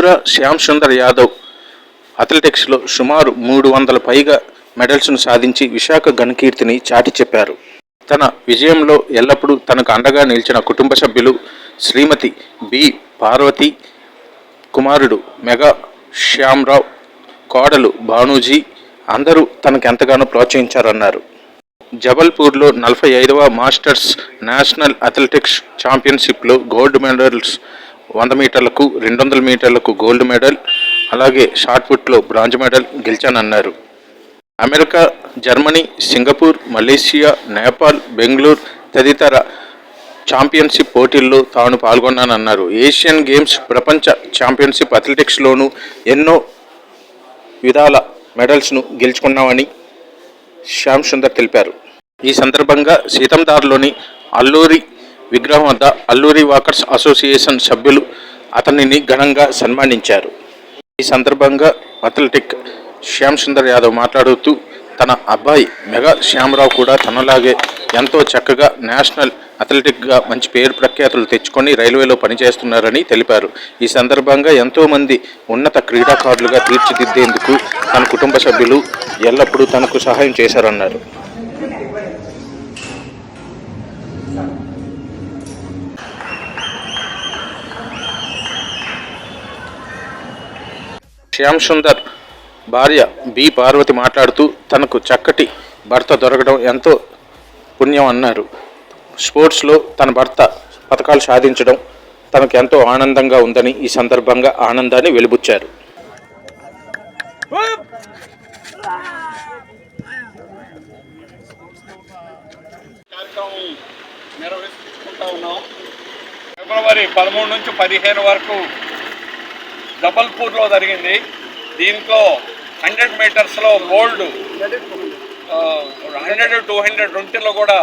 బూరా శ్యామ్ సుందర్ యాదవ్ అథ్లెటిక్స్లో సుమారు 300 పైగా మెడల్స్ను సాధించి విశాఖ ఘనకీర్తిని చాటి చెప్పారు. తన విజయంలో ఎల్లప్పుడూ తనకు అండగా నిలిచిన కుటుంబ సభ్యులు శ్రీమతి బి పార్వతి, కుమారుడు మెగా శ్యామ్రావ్, కోడలు భానూజీ అందరూ తనకెంతగానో ప్రోత్సహించారన్నారు. జబల్పూర్లో 45వ మాస్టర్స్ నేషనల్ అథ్లెటిక్స్ ఛాంపియన్షిప్లో గోల్డ్ మెడల్స్ 100 మీటర్లకు, 200 మీటర్లకు గోల్డ్ మెడల్, అలాగే షాట్పుట్లో బ్రాంజ్ మెడల్ గెలిచానన్నారు. America, Germany, Singapore, Malaysia, Nepal, Bengaluru తదితర ఛాంపియన్షిప్ పోటీల్లో తాను పాల్గొన్నానన్నారు. ఏషియన్ గేమ్స్, ప్రపంచ ఛాంపియన్షిప్ అథ్లెటిక్స్లోనూ ఎన్నో విధాల మెడల్స్ను గెలుచుకున్నామని శ్యామ్ సుందర్ తెలిపారు. ఈ సందర్భంగా సీతందార్లోని అల్లూరి విగ్రహం వద్ద అల్లూరి వాకర్స్ అసోసియేషన్ సభ్యులు అతనిని ఘనంగా సన్మానించారు. ఈ సందర్భంగా అథ్లెటిక్ శ్యామ్ సుందర్ యాదవ్ మాట్లాడుతూ తన అబ్బాయి మెగా శ్యామరావు కూడా తనలాగే ఎంతో చక్కగా నేషనల్ అథ్లెటిక్గా మంచి పేరు ప్రఖ్యాతులు తెచ్చుకొని రైల్వేలో పనిచేస్తున్నారని తెలిపారు. ఈ సందర్భంగా ఎంతోమంది ఉన్నత క్రీడాకారులుగా తీర్చిదిద్దేందుకు తన కుటుంబ సభ్యులు ఎల్లప్పుడూ తనకు సహాయం చేశారన్నారు. శ్యామ్ సుందర్ భార్య బి పార్వతి మాట్లాడుతూ తనకు చక్కటి భర్త దొరకడం ఎంతో పుణ్యం అన్నారు. స్పోర్ట్స్లో తన భర్త పథకాలు సాధించడం తనకు ఎంతో ఆనందంగా ఉందని ఈ సందర్భంగా ఆనందాన్ని వెలిబుచ్చారు. ఫిబ్రవరి 13 నుంచి 15 వరకు జబల్పూర్లో జరిగింది. దీంట్లో 100 మీటర్స్లో గోల్డ్, 100, 200 రెంటిలో కూడా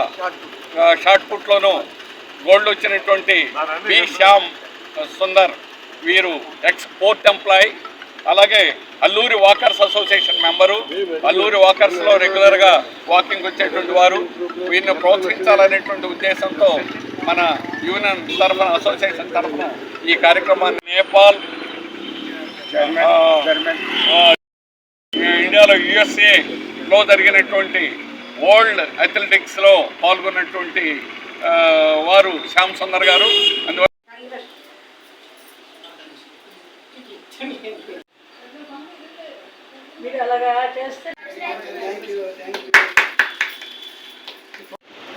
షార్ట్ పుట్లోనూ గోల్డ్ వచ్చినటువంటి బి శ్యామ్ సుందర్ వీరు ఎక్స్ పోర్ట్ ఎంప్లాయీ, అలాగే Alluri walkers association member. Alluri వాకర్స్లో రెగ్యులర్గా వాకింగ్ వచ్చేటువంటి వారు. వీరిని ప్రోత్సహించాలనేటువంటి ఉద్దేశంతో మన యూనియన్ తరఫున, అసోసియేషన్ తరఫున ఈ కార్యక్రమాన్ని నేపాల్, ఇండియాలో USA జరిగినటువంటి వరల్డ్ అథ్లెటిక్స్లో పాల్గొన్నటువంటి వారు శ్యామ్ సుందర్ గారు. అందువల్ల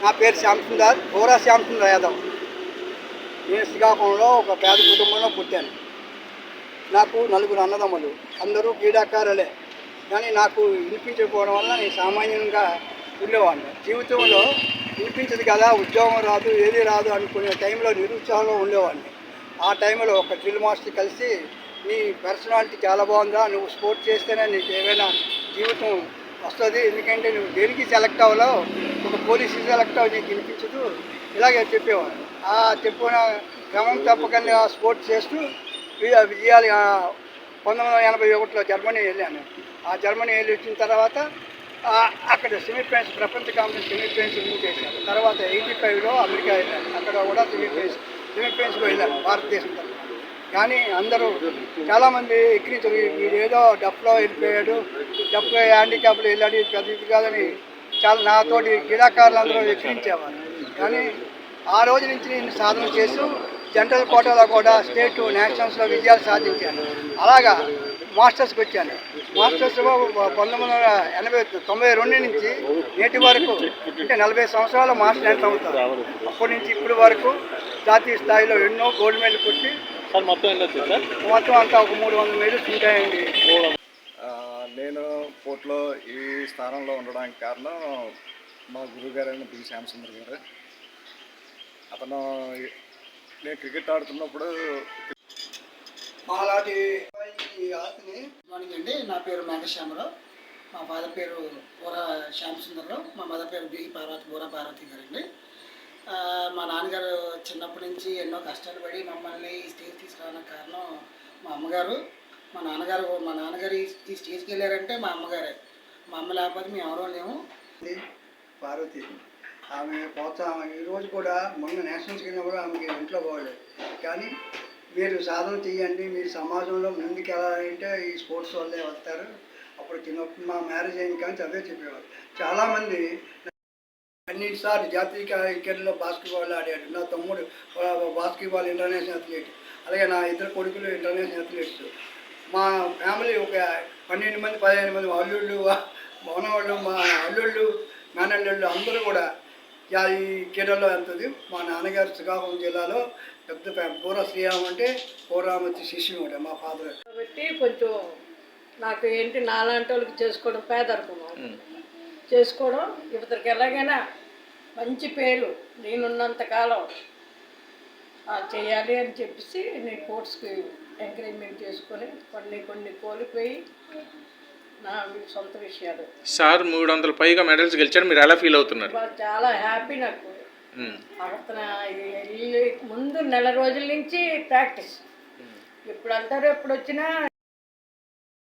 నా పేరు శ్యామ్ సుందర్, బూరా శ్యామ్ సుందర్ యాదవ్. నేను శ్రీకాకుళంలో ఒక పేద కుటుంబంలో పుట్టాను. నాకు 4 అన్నదమ్ములు, అందరూ క్రీడాకారులే. కానీ నాకు వినిపించకపోవడం వల్ల నేను సామాన్యంగా ఉండేవాడిని. జీవితంలో వినిపించదు కదా, ఉద్యోగం రాదు, ఏది రాదు అనుకునే టైంలో నిరుత్సాహంలో ఉండేవాడిని. ఆ టైంలో ఒక డ్రిల్ మాస్టర్ కలిసి, నీ పర్సనాలిటీ చాలా బాగుందా, నువ్వు స్పోర్ట్స్ చేస్తేనే నీకు ఏమైనా జీవితం వస్తుంది, ఎందుకంటే నువ్వు దేనికి సెలెక్ట్ అవ్వలేవు, ఒక పోలీసు సెలెక్ట్ అవ్వ నీకు వినిపించదు, ఇలాగే చెప్పేవాడు. ఆ చెప్పిన క్రమం తప్పకుండా స్పోర్ట్స్ చేస్తూ విజయాలు 1981లో జర్మనీ వెళ్ళాను. ఆ జర్మనీ వెళ్ళి వచ్చిన తర్వాత అక్కడ సెమీఫైనల్స్, ప్రపంచ కాంపిటీషన్ సెమీఫైనల్స్ విన్ చేశాను. తర్వాత 85లో అమెరికా వెళ్ళాను. అక్కడ కూడా సెమీఫైనల్స్లో వెళ్ళాను భారతదేశం తరఫున. కానీ అందరూ చాలామంది ఎక్కిరించారు, వీడు ఏదో డఫ్లో వెళ్ళిపోయాడు, డఫ్లో హ్యాండిక్యాప్లో వెళ్ళాడు, పెద్ద ఇది కాదని చాలా నాతోటి క్రీడాకారులు అందరూ ఎక్కిరించేవారు. కానీ ఆ రోజు నుంచి నేను సాధన చేస్తూ జనరల్ కోటాలో కూడా స్టేట్, నేషనల్స్లో విజయాలు సాధించాను. అలాగా మాస్టర్స్కి వచ్చాను. మాస్టర్స్లో 1992 నుంచి నేటి వరకు, అంటే 40 సంవత్సరాల మాస్టర్ ఎంత అవుతారు. అప్పటి నుంచి ఇప్పటి వరకు జాతీయ స్థాయిలో ఎన్నో గోల్డ్ మెడల్ కొట్టి మొత్తం అంతా ఒక 300 మెడల్స్ ఉంటాయండి. నేను పోర్ట్లో ఈ స్థానంలో ఉండడానికి కారణం మా గురువు గారైన బి శ్యామ్ సుందర్ గారు. అతను నేను క్రికెట్ ఆడుతున్నప్పుడు మాలాంటి ఆస్తిని అండి. నా పేరు మేఘశ్యామరావు, మా ఫాదర్ పేరు బూరా శ్యామ్ సుందర్రావు, మా మదర్ పేరు బి పార్వతి, బూరా పార్వతి గారండి. మా నాన్నగారు చిన్నప్పటి నుంచి ఎన్నో కష్టాలు పడి మమ్మల్ని ఈ స్టేజ్ తీసుకురావడానికి కారణం మా అమ్మగారు. మా నాన్నగారు ఈ స్టేజ్కి వెళ్ళారంటే మా అమ్మగారే. మా అమ్మ లేకపోతే మేము ఎవరో లేము. పార్వతి ఆమె ప్రోత్సాహం. ఈరోజు కూడా మొన్న నేషనల్స్కి వెళ్ళినా కూడా ఆమెకి ఇంట్లో పోలేదు. కానీ మీరు సాధన చేయండి, మీరు సమాజంలో ముందుకు వెళ్ళాలంటే ఈ స్పోర్ట్స్ వల్లే వస్తారు. అప్పుడు చిన్నప్పుడు మా మ్యారేజ్ అయిన కానీ అవే చెప్పేవారు. చాలామంది అన్నిసార్లు జాతీయ క్రికెట్లో బాస్కెట్బాల్ ఆడాడు. నా తమ్ముడు బాస్కెట్బాల్ ఇంటర్నేషనల్ అథ్లీట్, అలాగే నా ఇద్దరు కొడుకులు ఇంటర్నేషనల్ అథ్లీట్స్. మా ఫ్యామిలీ ఒక 12 మంది 15 మంది అల్లుళ్ళు, మనవాళ్ళు, మా అల్లుళ్ళు, మేనల్లుళ్ళు అందరూ కూడా ఈ క్రీడల్లో వెళ్తుంది. మా నాన్నగారు శ్రీకాకుళం జిల్లాలో పెద్ద పూర శ్రీరామ్ అంటే పూర్రామ్ వచ్చి శిష్యుడు కూడా మా ఫాదర్. కాబట్టి కొంచెం నాకు ఏంటి నాలాంటి వాళ్ళకి చేసుకోవడం పేదరికం చేసుకోవడం ఇతరికి ఎలాగైనా మంచి పేరు నేనున్నంతకాలం చేయాలి అని చెప్పేసి నేను స్పోర్ట్స్కి ఎంకరేజ్మెంట్ చేసుకొని కొన్ని కోల్పోయి నా సొంత విషయాలు. సార్ 300 పైగా మెడల్స్ గెలిచారు, మీరు ఎలా ఫీల్ అవుతున్నారు? చాలా హ్యాపీ నాకు. అతను ముందు నెల రోజుల నుంచి ప్రాక్టీస్, ఎప్పుడు వెళ్తారో ఎప్పుడు వచ్చినా